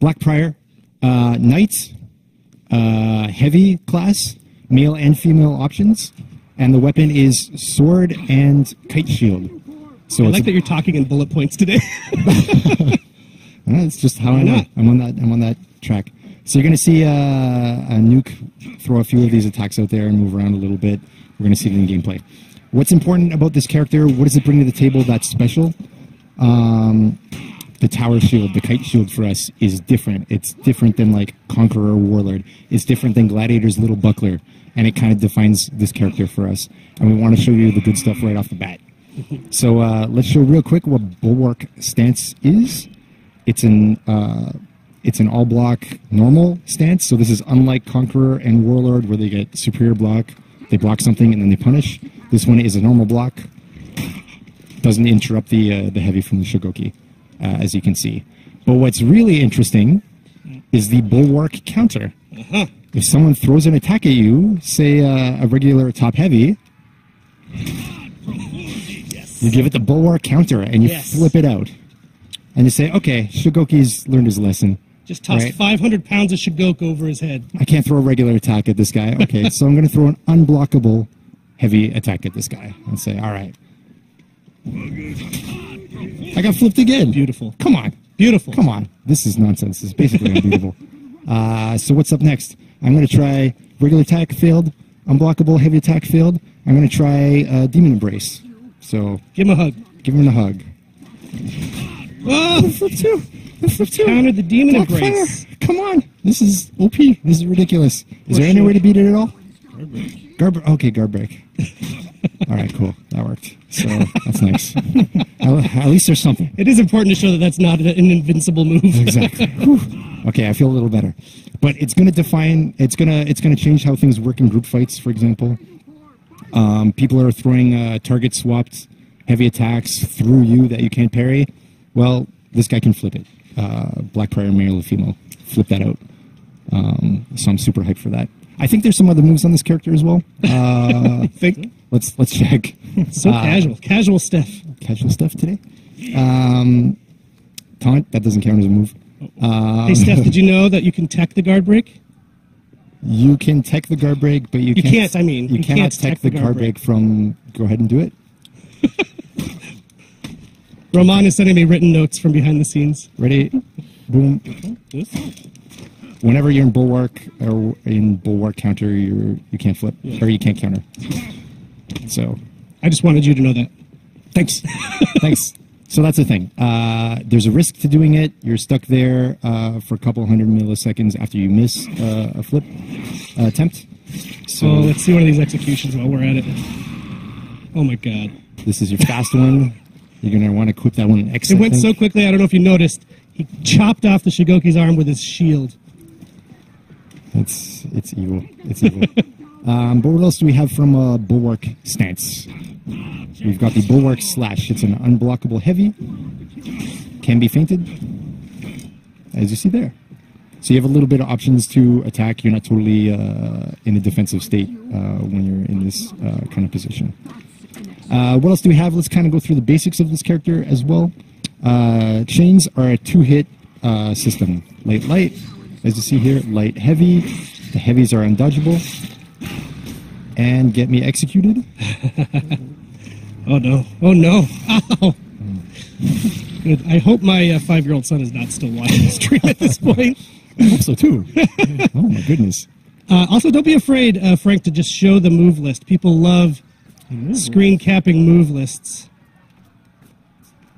Black Prior, Knight, Heavy class, male and female options, and the weapon is sword and kite shield. So I like that you're talking in bullet points today. It's just how I know. I'm on that track. So you're going to see a nuke throw a few of these attacks out there and move around a little bit. We're going to see it in gameplay. What's important about this character? What does it bring to the table that's special? The tower shield, the kite shield for us is different. It's different than like Conqueror or Warlord. It's different than Gladiator's little buckler. And it kind of defines this character for us. And we want to show you the good stuff right off the bat. So let's show real quick what Bulwark Stance is. It's an all-block normal stance. So this is unlike Conqueror and Warlord where they get superior block. They block something and then they punish. This one is a normal block. Doesn't interrupt the heavy from the Shigoki, as you can see. But what's really interesting is the Bulwark counter. If someone throws an attack at you, say a regular top heavy, you give it the Bulwark counter and you flip it out. And you say, okay, Shigoki's learned his lesson. Just tossed 500 pounds of Shigoku over his head. I can't throw a regular attack at this guy. Okay, so I'm going to throw an unblockable heavy attack at this guy and say, all right. I got flipped again. Beautiful. Come on. Beautiful. Come on. This is nonsense. This is basically unbeatable. So what's up next? I'm going to try regular attack, failed. Unblockable heavy attack, failed. I'm going to try Demon Embrace. So give him a hug. Give him a hug. Oh, flip two. Flip two. Countered the Demon Embrace. Fire. Come on. This is OP. This is ridiculous. Is there any way to beat it at all? Okay, guard break. All right, cool. That worked. So that's nice. At least there's something. It is important to show that that's not an invincible move. Exactly. Okay, I feel a little better. But it's going to define. It's going to change how things work in group fights. For example, people are throwing target swapped heavy attacks through you that you can't parry. Well, this guy can flip it. Black Prior, male or female, flip that out. So I'm super hyped for that. I think there's some other moves on this character as well. Let's check. So casual stuff. Casual stuff today. Taunt, that doesn't count as a move. Hey Steph, did you know that you can tech the guard break? You can tech the guard break, but you can't. You cannot tech the guard break from. Go ahead and do it. Roman is sending me written notes from behind the scenes. Ready? Boom. Whenever you're in Bulwark or in Bulwark counter, you can't flip or you can't counter. So, I just wanted you to know that. Thanks. Thanks. So that's the thing. There's a risk to doing it. You're stuck there for a couple hundred milliseconds after you miss a flip attempt. So let's see one of these executions while we're at it. Oh my god. This is your fast one. You're going to want to equip that one X. It went so quickly, I don't know if you noticed. He chopped off the Shigoki's arm with his shield. It's evil. It's evil. But what else do we have from Bulwark Stance? We've got the Bulwark Slash. It's an unblockable heavy. Can be feinted, as you see there. So you have a little bit of options to attack. You're not totally in a defensive state when you're in this kind of position. What else do we have? Let's kind of go through the basics of this character as well. Chains are a 2-hit system. Light, light. As you see here, light, heavy. The heavies are undodgeable. And get me executed. Oh no. Oh no. Ow. Good. I hope my 5-year-old son is not still watching the stream at this point. I hope so too. Oh my goodness. Also, don't be afraid, Frank, to just show the move list. People love screen capping move lists.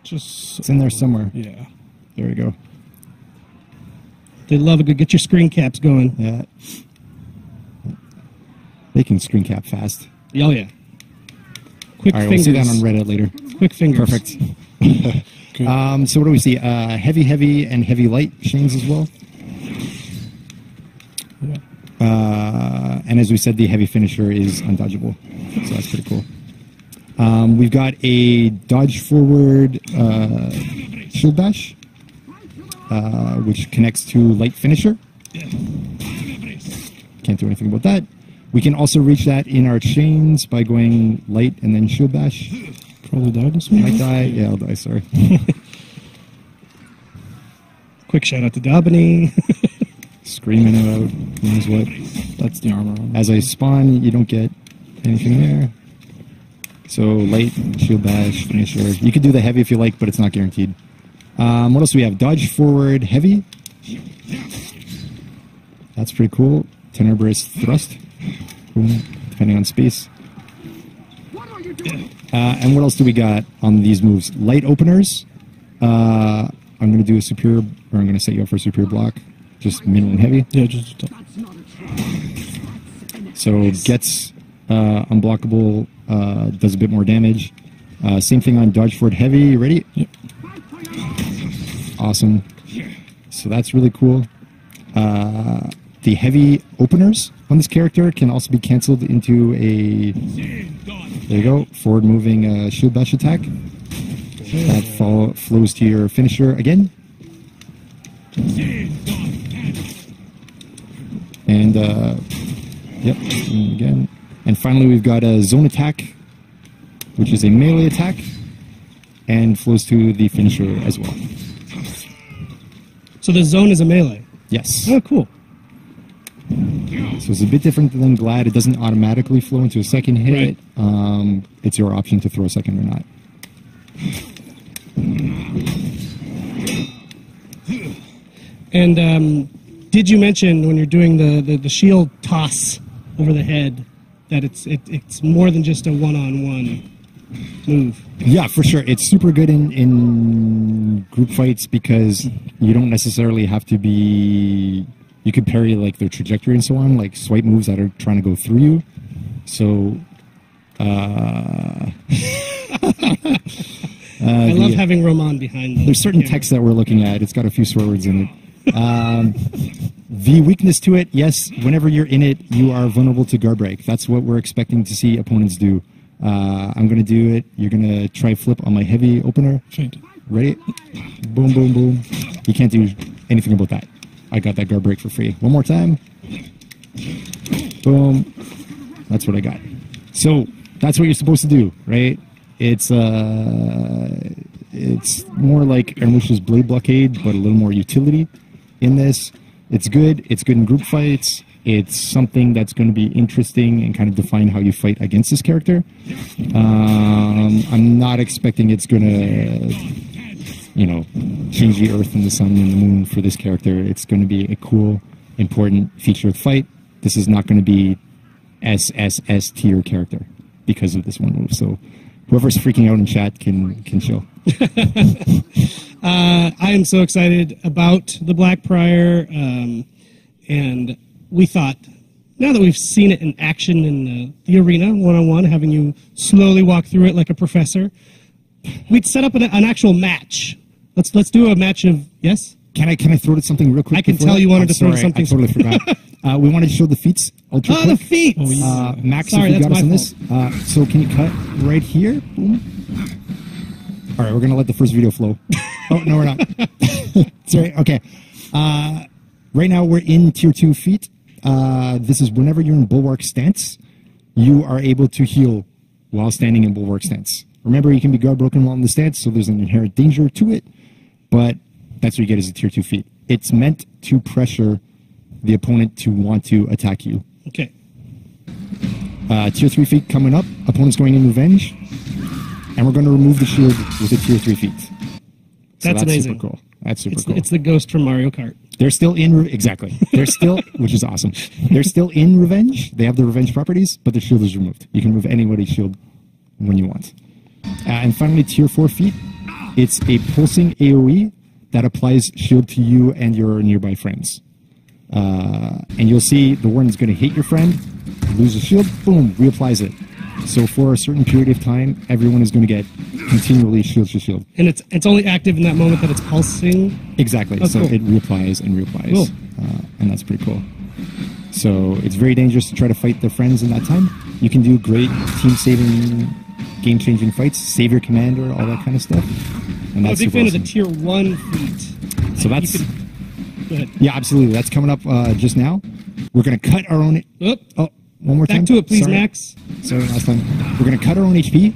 It's in there somewhere. Yeah. There we go. They love a good get your screen caps going. Yeah. They can screen cap fast. Oh yeah. Quick fingers. We'll see that on Reddit later. Quick fingers. Perfect. So what do we see? Heavy, heavy, and heavy light chains as well. Yeah. And as we said, the heavy finisher is undodgeable. So that's pretty cool. We've got a dodge forward shield bash, which connects to light finisher. Can't do anything about that. We can also reach that in our chains by going light and then shield bash. Probably die this one. Might die. Yeah, I'll die, sorry. Quick shout out to Dabney. Screaming about who knows what. That's the armor. As I spawn, you don't get anything there. So light, shield bash, finisher. You could do the heavy if you like, but it's not guaranteed. What else do we have? Dodge forward, heavy. That's pretty cool. Tenebrous thrust. Boom, depending on space. And what else do we got on these moves? Light openers. I'm going to do a superior, or I'm going to set you up for a superior block. Just minimum heavy. Yeah, just So gets unblockable, does a bit more damage. Same thing on dodge forward heavy. Ready? Yep. Awesome. So that's really cool. The heavy openers on this character can also be canceled into a, there you go, forward moving shield bash attack. That flows to your finisher again. And, yep, again. And finally we've got a zone attack, which is a melee attack, and flows to the finisher as well. So the zone is a melee? Yes. Oh, cool. So it's a bit different than Glad. It doesn't automatically flow into a second hit. Right. It's your option to throw a second or not. And did you mention when you're doing the shield toss over the head that it's more than just a one-on-one move? Yeah, for sure. It's super good in group fights because you don't necessarily have to be... You could parry like their trajectory and so on, like swipe moves that are trying to go through you. So... I love having Roman behind me. There's certain text that we're looking at. It's got a few swear words in it. The weakness to it, yes, whenever you're in it, you are vulnerable to guard break. That's what we're expecting to see opponents do. I'm going to do it. You're going to try flip on my heavy opener. Ready? Boom, boom, boom. You can't do anything about that. I got that guard break for free. One more time. Boom. That's what I got. So that's what you're supposed to do, right? It's more like Ermush's Blade Blockade, but a little more utility in this. It's good. It's good in group fights. It's something that's going to be interesting and kind of define how you fight against this character. I'm not expecting it's going to, you know, change the earth and the sun and the moon for this character. It's going to be a cool, important feature of the fight. This is not going to be SSS tier character because of this one move. So whoever's freaking out in chat can chill. I am so excited about the Black Prior, and we thought, now that we've seen it in action in the arena, one-on-one, having you slowly walk through it like a professor, we'd set up an actual match. Let's do a match of, yes? Can I throw to something real quick? I can tell you wanted to throw to something. I totally forgot. We wanted to show the feats ultra quick. Oh, the feats! Max, sorry, if you got us in fault. this. So can you cut right here? Boom. All right, we're going to let the first video flow. Oh, no, we're not. Sorry, okay. Right now, we're in Tier 2 feat. This is whenever you're in Bulwark Stance, you are able to heal while standing in Bulwark Stance. Remember, you can be guard broken while in the stance, so there's an inherent danger to it, but that's what you get as a Tier 2 feat. It's meant to pressure the opponent to want to attack you. Okay. Tier 3 feat coming up. Opponent's going in revenge. And we're going to remove the shield with a Tier 3 feat. So that's amazing. Super cool. That's super cool. It's the ghost from Mario Kart. They're still in... Exactly. They're still... Which is awesome. They're still in revenge. They have the revenge properties, but the shield is removed. You can remove anybody's shield when you want. And finally, Tier 4 feat. It's a pulsing AoE that applies shield to you and your nearby friends. And you'll see the warden's going to hit your friend, lose a shield, boom, reapplies it. So for a certain period of time, everyone is going to get continually shield to shield. And it's only active in that moment that it's pulsing? Exactly. Oh, so cool. it reapplies and reapplies. Cool. And that's pretty cool. So it's very dangerous to try to fight their friends in that time. You can do great team-saving, game-changing fights, save your commander, all that kind of stuff. And that's I'm a big fan awesome. of the Tier 1 feat. So that's... Go ahead. Yeah, absolutely. That's coming up just now. We're going to cut our own... Oop. Oh, one more time. Back to it, please, Sorry. Max. Sorry, last time. We're going to cut our own HP,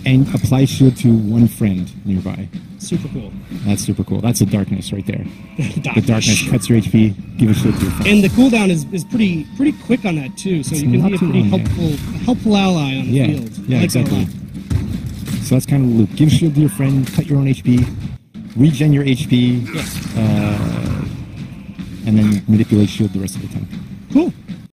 And apply shield to one friend nearby. Super cool. That's super cool. That's a darkness right there. The Darkness. darkness cuts your HP. Give a shield to your friend. And the cooldown is pretty quick on that too, so you can not be a too pretty long, yeah. helpful ally on the Yeah, field. yeah, I like that a exactly. lot. So that's kind of the loop. Give shield to your friend. Cut your own HP. Regen your HP. Yes. And then manipulate shield the rest of the time. Cool.